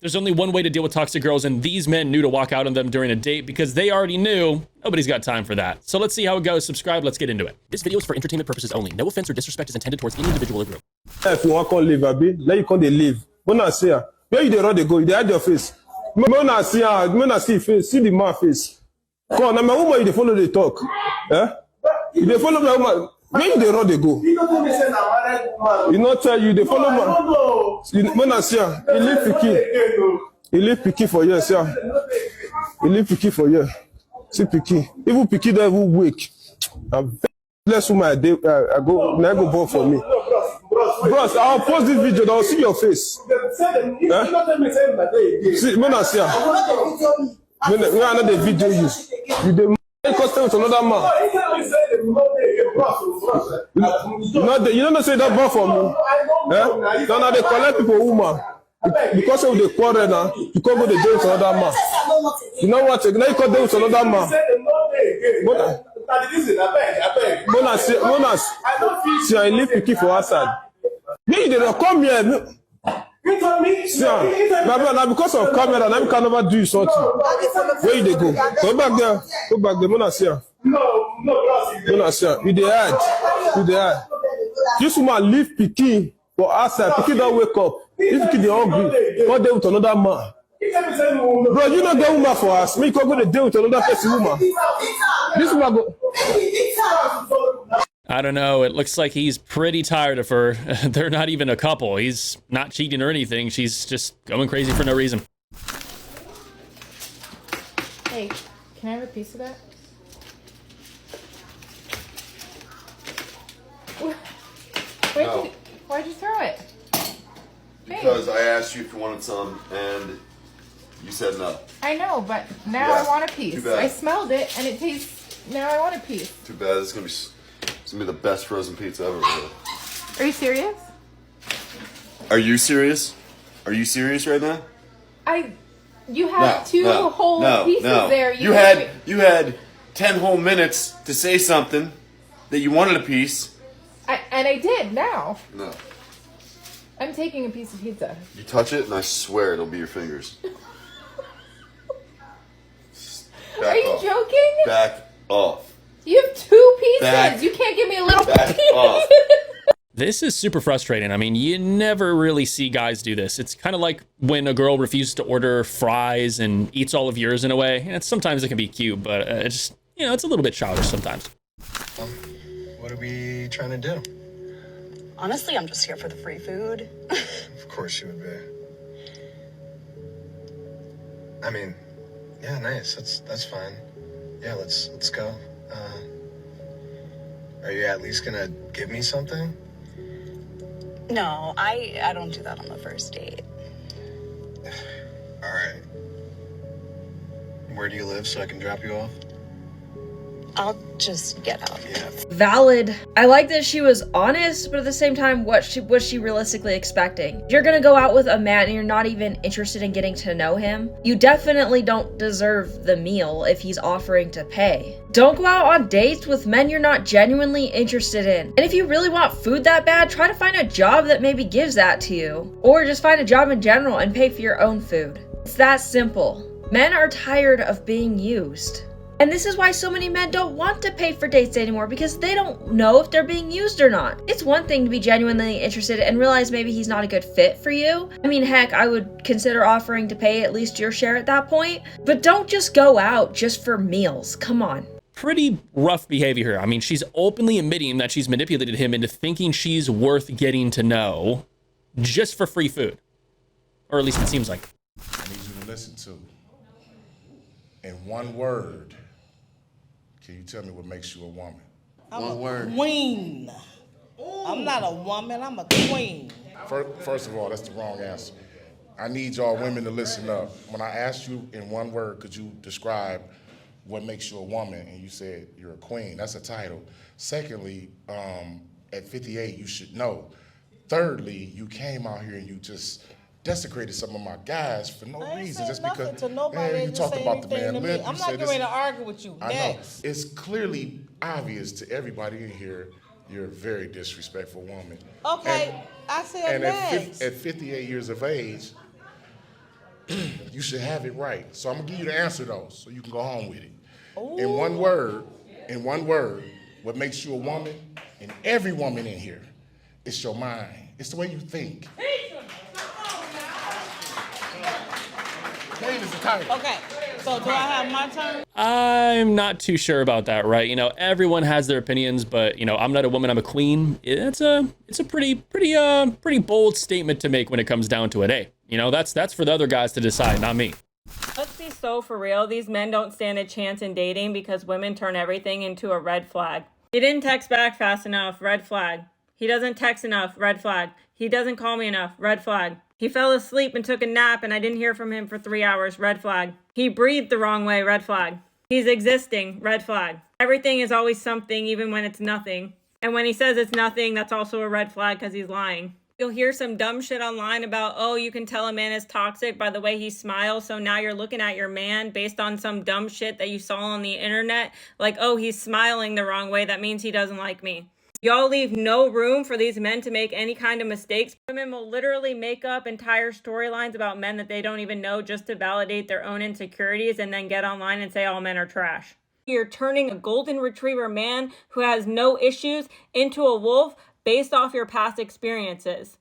There's only one way to deal with toxic girls, and these men knew to walk out on them during a date because they already knew nobody's got time for that. So let's see how it goes. Subscribe, let's get into it. This video is for entertainment purposes only. No offense or disrespect is intended towards any individual or group. If you want to live, Abi, let you come they live. When I see her, where you they run they go, they hide your face. When I see her, when I see face, see the man face. Come on, now my woman, you they follow the talk. Eh? You they follow my woman. Where you they run they go? You not tell you they follow man. When I see her, he live picky. He live picky for years, yeah. He live picky for years. See picky. Even picky that will wake. Bless woman I go now go born for me. Bros, I'll post this video, I'll see your face. Eh? See, when I see her, when I know the video you the custom with another man. You don't say that born for me. Eh? Now they collect people woman. Because of the quarrel now, you can't go to jail with another man. You know what? Now you can't deal with another man. See, I live picky for outside. Me, they don't come here. See, now because of camera, now we can never do something. Where you they go? Go back there. Go back there. Mona see her. Mona see her. You they hide. You they hide. This woman live picky for outside. Picky don't wake up. If you are hungry, go there with another man. Bro, you don't get woman for us. Me, you can't go to deal with another person woman. This woman go. I don't know. It looks like he's pretty tired of her. They're not even a couple. He's not cheating or anything. She's just going crazy for no reason. Hey, can I have a piece of that? Why'd you throw it? Because I asked you if you wanted some, and you said no. I know, but now I want a piece. Too bad. I smelled it, and it tastes... Now I want a piece. Too bad. It's gonna be the best frozen pizza ever. Really. Are you serious? Are you serious? Are you serious right now? You had two whole pieces there. You had 10 whole minutes to say something that you wanted a piece. And I did. Now. No. I'm taking a piece of pizza. You touch it, and I swear it'll be your fingers. Are you joking? Back off. You have two pieces. You can't give me a little piece. Off. This is super frustrating. I mean, you never really see guys do this. It's kind of like when a girl refuses to order fries and eats all of yours in a way. And sometimes it can be cute, but it's just, you know, it's a little bit childish sometimes. What are we trying to do? Honestly, I'm just here for the free food. Of course you would be. I mean, yeah, nice. That's fine. Yeah, let's go. Are you at least gonna give me something? No, I don't do that on the first date. All right. Where do you live so I can drop you off? I'll just get out. Yeah. Valid. I like that she was honest, but at the same time, was she realistically expecting? If you're gonna go out with a man and you're not even interested in getting to know him, you definitely don't deserve the meal if he's offering to pay. Don't go out on dates with men you're not genuinely interested in. And if you really want food that bad, try to find a job that maybe gives that to you. Or just find a job in general and pay for your own food. It's that simple. Men are tired of being used. And this is why so many men don't want to pay for dates anymore, because they don't know if they're being used or not. It's one thing to be genuinely interested and realize maybe he's not a good fit for you. I mean, heck, I would consider offering to pay at least your share at that point. But don't just go out just for meals. Come on. Pretty rough behavior here. I mean, she's openly admitting that she's manipulated him into thinking she's worth getting to know just for free food. Or at least it seems like. I need you to listen to. In one word. Can you tell me what makes you a woman? I'm a queen. I'm not a woman, I'm a queen. First of all, that's the wrong answer. I need y'all women to listen up. When I asked you in one word, could you describe what makes you a woman? And you said you're a queen. That's a title. Secondly, at 58, you should know. Thirdly, you came out here and you just desecrated some of my guys for no reason, just because to nobody, you talked about the man lip. I'm not going to argue with you. I know. It's clearly obvious to everybody in here you're a very disrespectful woman. Okay, I said and next. at 58 years of age, You should have it right. So I'm gonna give you the answer though, so you can go home with it. In one word, what makes you a woman, and every woman in here, it's your mind. It's the way you think. Pain is the title. Okay, so do I have my turn? I'm not too sure about that, right? You know, everyone has their opinions, but you know, I'm not a woman, I'm a queen. It's a pretty bold statement to make when it comes down to it. Hey, you know, that's for the other guys to decide, not me. Let's be so for real. These men don't stand a chance in dating because women turn everything into a red flag. He didn't text back fast enough, red flag. He doesn't text enough, red flag. He doesn't call me enough, red flag. He fell asleep and took a nap and I didn't hear from him for 3 hours, red flag. He breathed the wrong way, red flag. He's existing, red flag. Everything is always something even when it's nothing. And when he says it's nothing, that's also a red flag because he's lying. You'll hear some dumb shit online about, oh, you can tell a man is toxic by the way he smiles. So now you're looking at your man based on some dumb shit that you saw on the internet. Like, oh, he's smiling the wrong way. That means he doesn't like me. Y'all leave no room for these men to make any kind of mistakes. Women will literally make up entire storylines about men that they don't even know just to validate their own insecurities and then get online and say all men are trash. You're turning a golden retriever man who has no issues into a wolf based off your past experiences.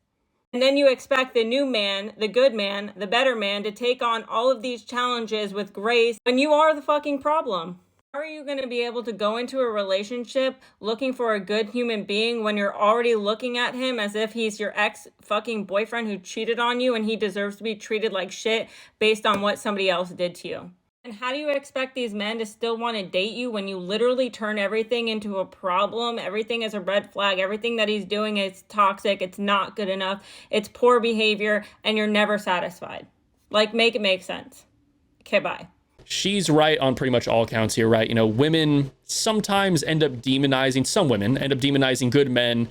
And then you expect the new man, the good man, the better man to take on all of these challenges with grace when you are the fucking problem. How are you going to be able to go into a relationship looking for a good human being when you're already looking at him as if he's your ex-fucking boyfriend who cheated on you and he deserves to be treated like shit based on what somebody else did to you? And how do you expect these men to still want to date you when you literally turn everything into a problem? Everything is a red flag. Everything that he's doing is toxic. It's not good enough. It's poor behavior and you're never satisfied. Like, make it make sense. Okay, bye. She's right on pretty much all counts here, right? You know, women sometimes end up demonizing, some women end up demonizing good men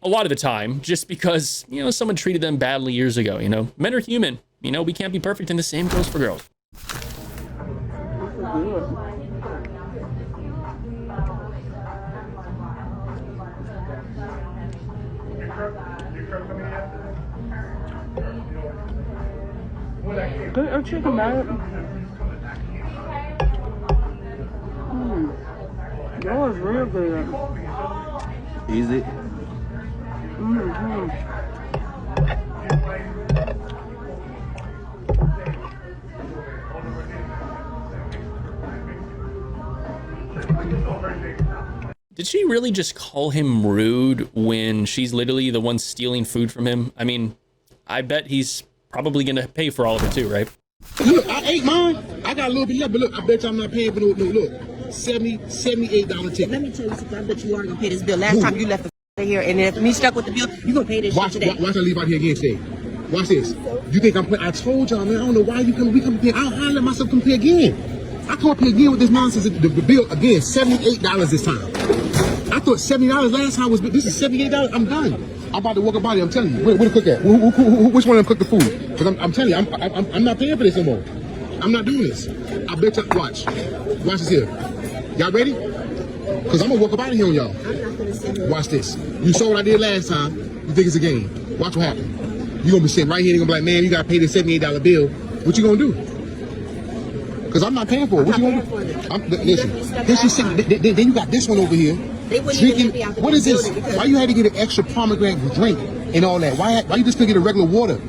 a lot of the time just because, you know, someone treated them badly years ago. You know, men are human. You know, we can't be perfect, and the same goes for girls. I'm checking out. That was real good. Is it? Did she really just call him rude when she's literally the one stealing food from him? I mean, I bet he's probably gonna pay for all of it too, right? Look, I ate mine. I got a little bit left, but look, I bet you I'm not paying for no look. $78 ticket. Let me tell you something. I bet you are gonna pay this bill. Last time you left the here, and if me stuck with the bill, you gonna pay this shit today. Watch I leave out here again today. Watch this. You think I'm playing? I told y'all, man. I don't know why you come. We come here. I'll let myself come play again. I come up here again with this nonsense. The bill again, $78 this time. I thought $70 last time was. This is $78. I'm done. I'm about to walk about it. I'm telling you. Where the cook at? Which one of them cook the food? Because I'm telling you, I'm not paying for this anymore. I'm not doing this. I bet you. Watch this here. Y'all ready? Because I'm gonna walk up out of here on y'all. Watch this. You saw what I did last time. You think it's a game? Watch what happens. You gonna be sitting right here. And you're gonna be like, man, you gotta pay this $78 bill. What you gonna do? Because I'm not paying for it. What you gonna do? Listen. Then you got this one over here. Drinking. What is this? Why you had to get an extra pomegranate drink and all that? Why you just couldn't get a regular water?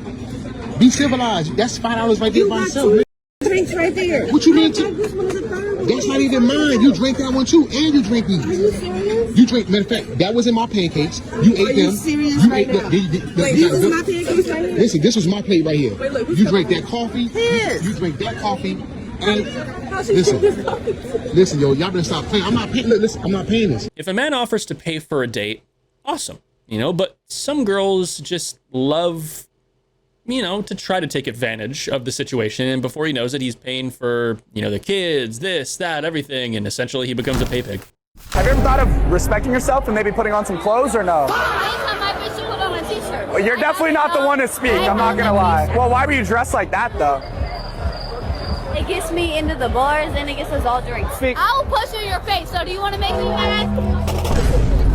Be civilized. That's $5 right there by itself. Drinks right there. What you mean? That's not even mine. You drink that one too, and you drink these. Are you serious? You drink. Matter of fact, that was in my pancakes. You ate them. Are you serious right now? Wait, this is my pancakes right here. Listen, this was my plate right here. Wait, you drank that coffee. You drink that coffee. And listen, yo, y'all better stop playing. I'm not paying. Listen, I'm not paying this. If a man offers to pay for a date, awesome, you know. But some girls just love, you know, to try to take advantage of the situation, and before he knows it, he's paying for, you know, the kids, this, that, everything, and essentially he becomes a pay pig. Have you ever thought of respecting yourself and maybe putting on some clothes or no? Well, you're definitely not the one to speak, I'm not gonna lie. Well, why were you dressed like that though? It gets me into the bars and it gets us all drinks. Speak. I will push you in your face, so do you want to make me mad?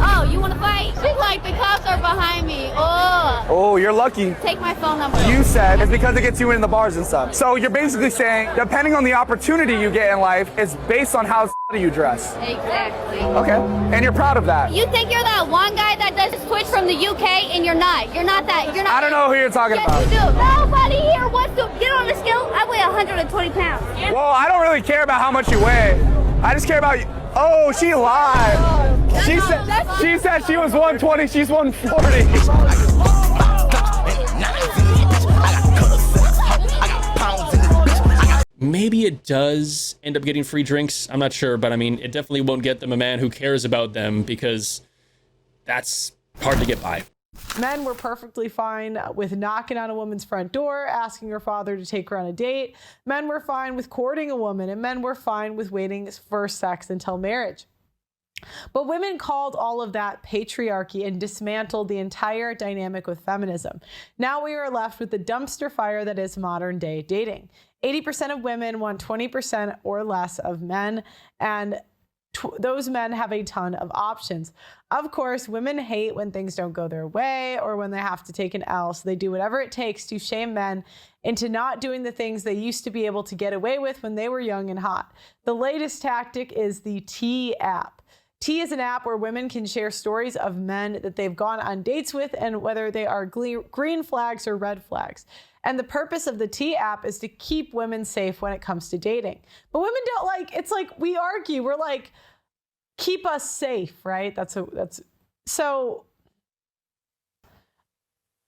Oh, you want to fight? She's like, the cops are behind me. Oh, you're lucky. Take my phone number. You said it's because it gets you in the bars and stuff. So you're basically saying, depending on the opportunity you get in life, it's based on how you dress. Exactly. Okay. And you're proud of that. You think you're that one guy that does Twitch from the UK, and you're not. You're not that. You're not. I don't know who you're talking about. Yes, you do. Nobody here wants to get on the scale. I weigh 120 pounds. Well, I don't really care about how much you weigh. I just care about you. Oh, she lied. She said she was 120. She's 140. Maybe it does end up getting free drinks. I'm not sure, but I mean, it definitely won't get them a man who cares about them, because that's hard to get by. Men were perfectly fine with knocking on a woman's front door, asking her father to take her on a date. Men were fine with courting a woman, and men were fine with waiting for sex until marriage. But women called all of that patriarchy and dismantled the entire dynamic with feminism. Now we are left with the dumpster fire that is modern day dating. 80% of women want 20% or less of men, and those men have a ton of options. Of course, women hate when things don't go their way or when they have to take an L, so they do whatever it takes to shame men into not doing the things they used to be able to get away with when they were young and hot. The latest tactic is the T app. T is an app where women can share stories of men that they've gone on dates with, and whether they are green flags or red flags. And the purpose of the T app is to keep women safe when it comes to dating. But women don't like, it's like we argue, we're like, keep us safe, right? So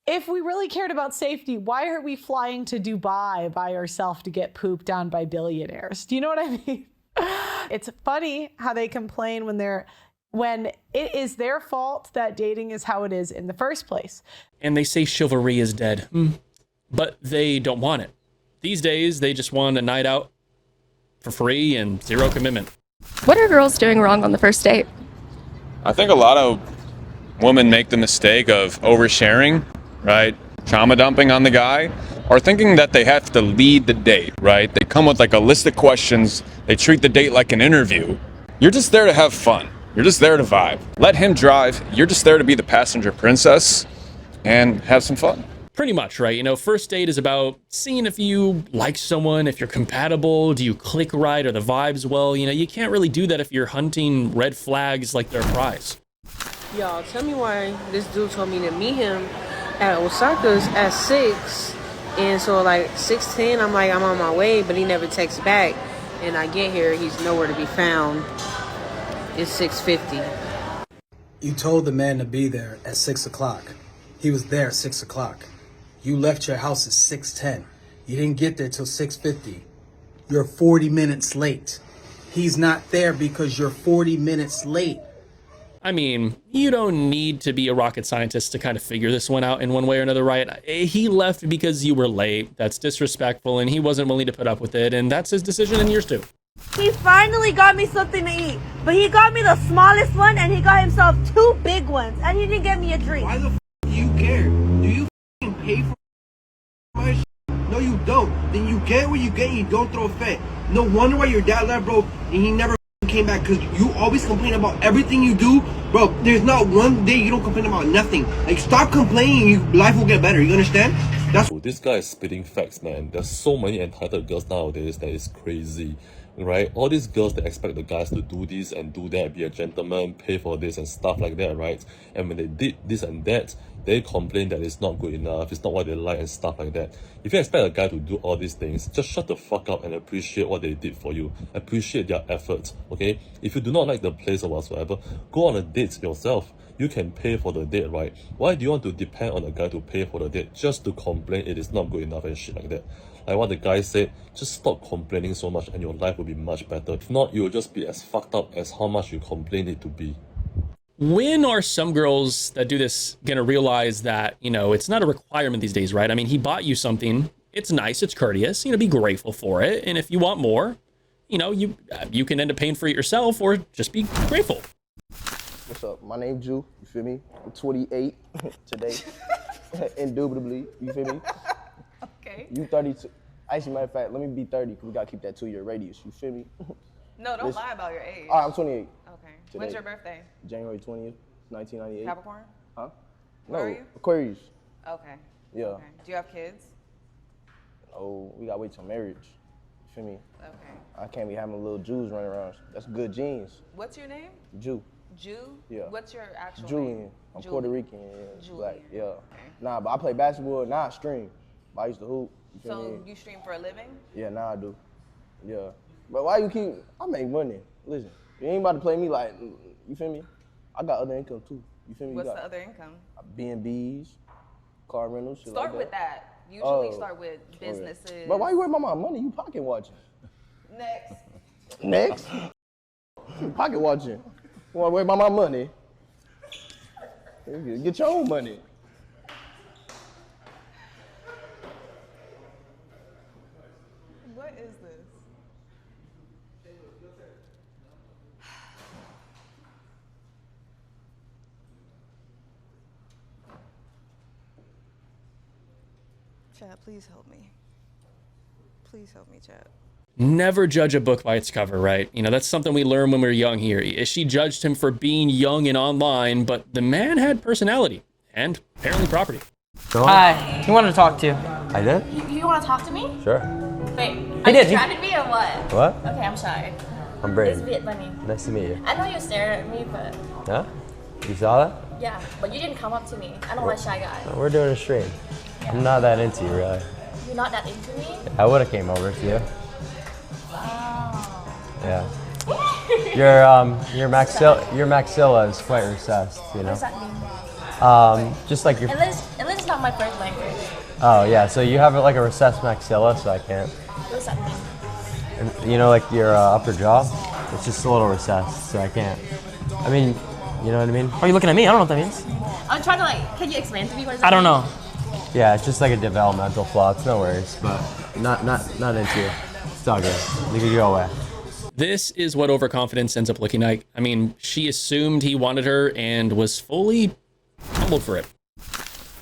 if we really cared about safety, why are we flying to Dubai by ourselves to get pooped on by billionaires? Do you know what I mean? It's funny how they complain when it is their fault that dating is how it is in the first place. And they say chivalry is dead, but they don't want it. These days, they just want a night out for free and zero commitment. What are girls doing wrong on the first date? I think a lot of women make the mistake of oversharing, right? Trauma dumping on the guy, or thinking that they have to lead the date, right? They come with like a list of questions. They treat the date like an interview. You're just there to have fun. You're just there to vibe. Let him drive. You're just there to be the passenger princess and have some fun. Pretty much, right? You know, first date is about seeing if you like someone, if you're compatible, do you click right, or the vibes well. You know, you can't really do that if you're hunting red flags like they're a prize. Y'all, tell me why this dude told me to meet him at Osaka's at 6. And so like 6:10, I'm like, I'm on my way, but he never texts back. And I get here, he's nowhere to be found. It's 6:50. You told the man to be there at 6 o'clock. He was there at 6 o'clock. You left your house at 6:10. You didn't get there till 6:50. You're 40 minutes late. He's not there because you're 40 minutes late. I mean, you don't need to be a rocket scientist to kind of figure this one out in one way or another, right? He left because you were late. That's disrespectful, and he wasn't willing to put up with it, and that's his decision and yours too. He finally got me something to eat, but he got me the smallest one, and he got himself 2 big ones, and he didn't get me a drink. Why the f do you care? Do you pay for my shit? No, you don't. Then you get what you get, and you don't throw a fit. No wonder why your dad left, bro, and he never came back, because you always complain about everything you do. Bro, there's not one day you don't complain about nothing. Like, stop complaining, life will get better, you understand? This guy is spitting facts, man. There's so many entitled girls nowadays that is crazy, right? All these girls that expect the guys to do this and do that, be a gentleman, pay for this and stuff like that, right? And when they did this and that, they complain that it's not good enough, it's not what they like and stuff like that. If you expect a guy to do all these things, just shut the fuck up and appreciate what they did for you. Appreciate their efforts, okay? If you do not like the place or whatsoever, go on a date yourself. You can pay for the date, right? Why do you want to depend on a guy to pay for the date just to complain it is not good enough and shit like that? Like what the guy said, just stop complaining so much and your life will be much better. If not, you will just be as fucked up as how much you complain it to be. When are some girls that do this gonna realize that, you know, it's not a requirement these days, right? I mean, he bought you something. It's nice, it's courteous, you know, be grateful for it. And if you want more, you know, you can end up paying for it yourself or just be grateful. What's up? My name's Jew, you feel me? I'm 28 today, indubitably, you feel me? Okay. You 32. Actually, matter of fact, let me be 30 because we gotta keep that 2-year radius, you feel me? No, don't lie about your age. All right, I'm 28. Okay. Today. When's your birthday? January 20th. 1998. Capricorn? Huh? What No, are you? Aquarius. Okay. Yeah. Okay. Do you have kids? Oh, we gotta wait till marriage. You feel me? Okay. I can't be having little Jews running around. That's good genes. What's your name? Jew. Jew? Yeah. What's your actual Julian. name? I'm Julian. Puerto Rican. Yeah. Julian. Black. Yeah. Nah, but I play basketball. Now I stream. But I used to hoop. You feel So me? you stream for a living? Yeah, now I do. Yeah. But why you keep? I make money. Listen, you ain't about to play me like. You feel me? I got other income too. You feel me? What's you got the other income? B&Bs, car rentals, shit Start like with that. that. Usually Oh. start with Okay. businesses. But why you worried about my money? You pocket watching. Next. Next. Pocket watching. You wanna worry about my money? Get your own money. What is this? Chad, please help me. Please help me, Chad. Never judge a book by its cover, right? You know, that's something we learned when we were young here. She judged him for being young and online, but the man had personality and apparently property. Hi, you wanted to talk to? I did? You want to talk to me? Sure. Wait, He are did. you trying to me or what? What? Okay, I'm sorry. I'm Braden. It's Vietnamese. Nice to meet you. I know you stared at me, but Yeah? You saw that? yeah, but you didn't come up to me. I don't like shy guys. We're doing a stream. I'm not that into you, really. You're not that into me? I would have came over to you. Oh. Yeah. Your maxilla is quite recessed, you What know. does that mean? Just like your. English is not my first language. Oh yeah, so you have like a recessed maxilla, so I can't. What does that mean? And, you know, like your upper jaw, it's just a little recessed, so I can't. I mean, you know what I mean? Are you looking at me? I don't know what that means. I'm trying to like, can you explain to me what does that I don't mean? know. Yeah, it's just like a developmental flaw. It's no worries, but not into you. It's all good. You can go away. This is what overconfidence ends up looking like. I mean, she assumed he wanted her and was fully humbled for it.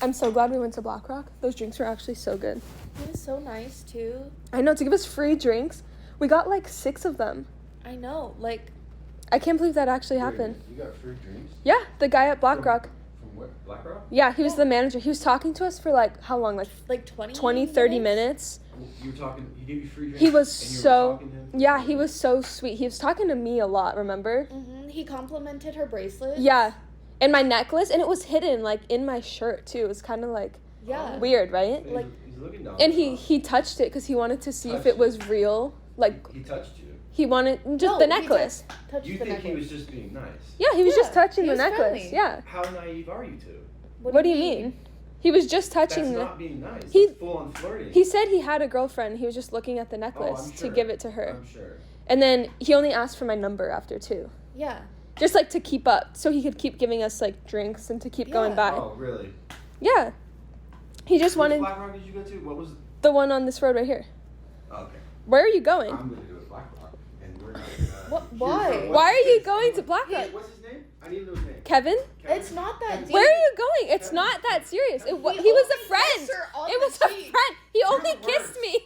I'm so glad we went to Black Rock. Those drinks were actually so good. He was so nice too. I know, to give us free drinks. We got like 6 of them. I know, like. I can't believe that actually happened. You got free drinks? Yeah, the guy at Black Rock. From what? Black Rock? Yeah, he was the manager. He was talking to us for like, how long? Like 20, 30 minutes. You were talking, he gave you free drinks? He was and you were so, talking to him? yeah, he was so sweet. He was talking to me a lot, remember? He complimented her bracelet. Yeah, and my necklace, and it was hidden like in my shirt too. It was kind of like weird, right? Like, he's looking down. And he touched it because he wanted to see if it was real. Like He touched you. he wanted just the necklace. You think he was just being nice? Yeah, he was just touching he the was necklace. friendly. Yeah. How naive are you two? What do you mean? He was just touching That's not being nice. He- That's full on flirting. He said he had a girlfriend. He was just looking at the necklace I'm to sure. give it to her. I'm sure. And then he only asked for my number after too. Yeah. Just like to keep up, so he could keep giving us like drinks and to keep going by. Oh, really? Yeah. He just Which wanted Black Rock did you go to? What was? the one on this road right here. Okay. Where are you going? I'm gonna go to Black Rock, and we're not gonna. What? Why? Why are you going to Black Rock? What's his name? I need to know his name. Kevin? It's not that deep. Where are you going? It's not that serious. He was a friend. It was a friend. He only kissed me.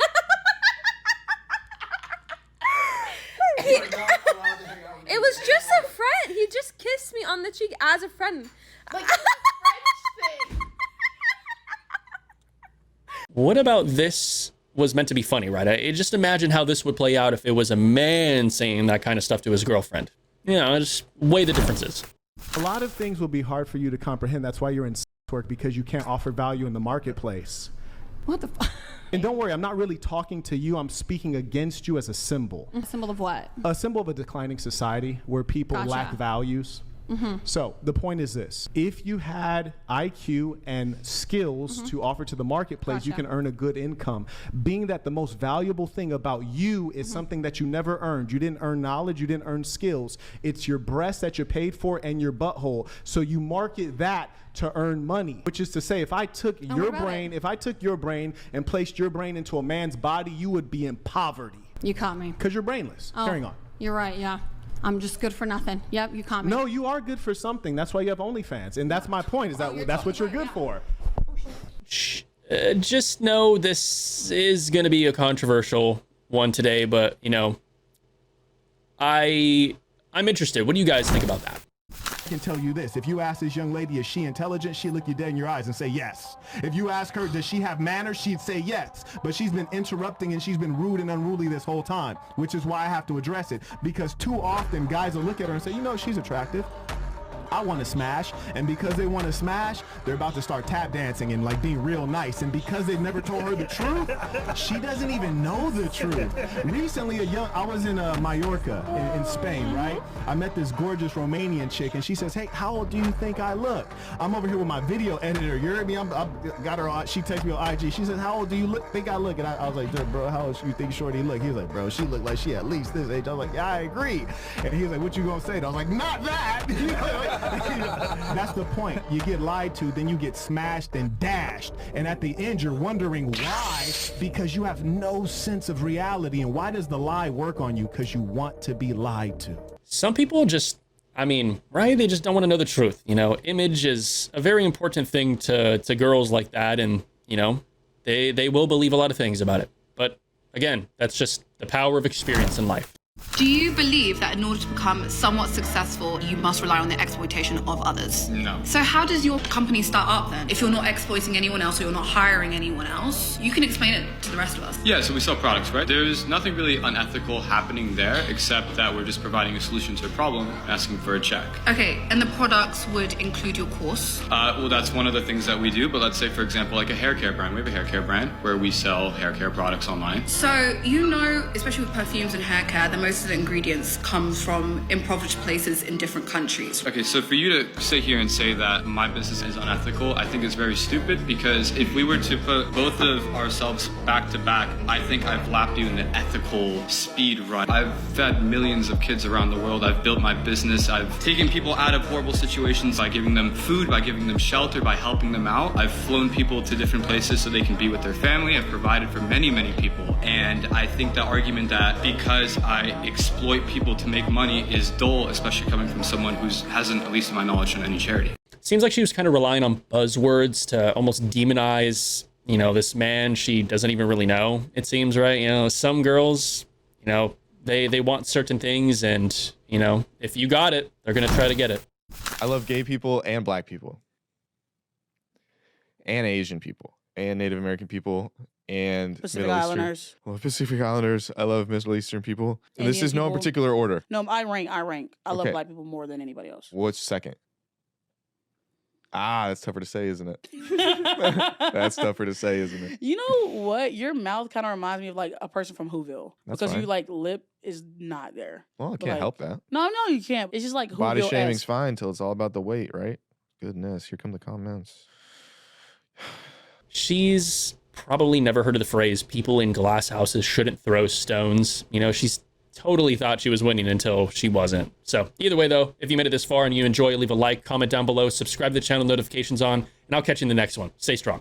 It was just a friend. He just kissed me on the cheek as a friend. What about this was meant to be funny, right? I just imagine how this would play out if it was a man saying that kind of stuff to his girlfriend. You know, just weigh the differences. A lot of things will be hard for you to comprehend. That's why you're in work, because you can't offer value in the marketplace. What the fuck? And don't worry, I'm not really talking to you. I'm speaking against you as a symbol. A symbol of what? A symbol of a declining society where people Gotcha. lack values. So the point is this: if you had IQ and skills to offer to the marketplace, you Gotcha. can earn a good income. Being that the most valuable thing about you is something that you never earned. You didn't earn knowledge, you didn't earn skills. It's your breast that you're paid for and your butthole. So you market that to earn money, which is to say, if I took your brain and placed your brain into a man's body, you would be in poverty. You caught me. Because you're brainless. Carrying on. You're right, yeah. I'm just good for nothing. Yep, you caught me. No, you are good for something. That's why you have OnlyFans. And that's my point, is that that's what you're good for. Just know this is going to be a controversial one today, but, you know, I'm interested. What do you guys think about that? can tell you this. If you ask this young lady, is she intelligent? She'd look you dead in your eyes and say yes. If you ask her, does she have manners? She'd say yes. But she's been interrupting and she's been rude and unruly this whole time, which is why I have to address it. Because too often guys will look at her and say, you know, she's attractive. I want to smash, and because they want to smash, they're about to start tap dancing and like being real nice, and because they've never told her the truth, she doesn't even know the truth. Recently, I was in Mallorca in Spain, right? I met this gorgeous Romanian chick, and she says, hey, how old do you think I look? I'm over here with my video editor, you heard me? I got her on, she texted me on IG, she says, how old do you think I look? And I was like, bro, how old do you think Shorty look? He was like, bro, she looked like she at least this age. I was like, yeah, I agree. And he was like, what you gonna say? And I was like, not that! That's the point. You get lied to, then you get smashed and dashed, and at the end you're wondering why, because you have no sense of reality. And why does the lie work on you? Because you want to be lied to. Some people just, I mean, right? They just don't want to know the truth. You know, image is a very important thing to girls like that, and you know, they will believe a lot of things about it. But again, that's just the power of experience in life. Do you believe that in order to become somewhat successful, you must rely on the exploitation of others? No. So how does your company start up then? If you're not exploiting anyone else or you're not hiring anyone else, you can explain it to the rest of us. Yeah, so we sell products, right? There's nothing really unethical happening there, except that we're just providing a solution to a problem, asking for a check. Okay, and the products would include your course? Well, that's one of the things that we do, but let's say, for example, like a hair care brand. We have a hair care brand where we sell hair care products online. So, you know, especially with perfumes and hair care, that most of the ingredients come from impoverished places in different countries. Okay, so for you to sit here and say that my business is unethical, I think it's very stupid, because if we were to put both of ourselves back to back, I think I've lapped you in the ethical speed run. I've fed millions of kids around the world. I've built my business. I've taken people out of horrible situations by giving them food, by giving them shelter, by helping them out. I've flown people to different places so they can be with their family. I've provided for many, many people. And I think the argument that because I exploit people to make money is dull, especially coming from someone who hasn't, at least in my knowledge, done any charity. Seems like she was kind of relying on buzzwords to almost demonize, you know, this man she doesn't even really know, it seems, right? You know, some girls, you know, they want certain things, and, you know, if you got it, they're going to try to get it. I love gay people and black people and Asian people and Native American people and Pacific Middle Islanders. Eastern. Well, Pacific Islanders. I love Middle Eastern people. And this Indian is no people. particular order. No, I rank. I love Okay. black people more than anybody else. What's second? Ah, that's tougher to say, isn't it? That's tougher to say, isn't it? You know what? Your mouth kind of reminds me of like a person from Whoville. That's because fine. you like lip is not there. Well, I But, can't like, help that. No, you can't. It's just like Body Whoville-esque. shaming's fine until it's all about the weight, right? Goodness, here come the comments. She's probably never heard of the phrase people in glass houses shouldn't throw stones. You know, she's totally thought she was winning until she wasn't. So either way, though, if you made it this far and you enjoy, leave a like, comment down below, subscribe to the channel, notifications on, and I'll catch you in the next one. Stay strong.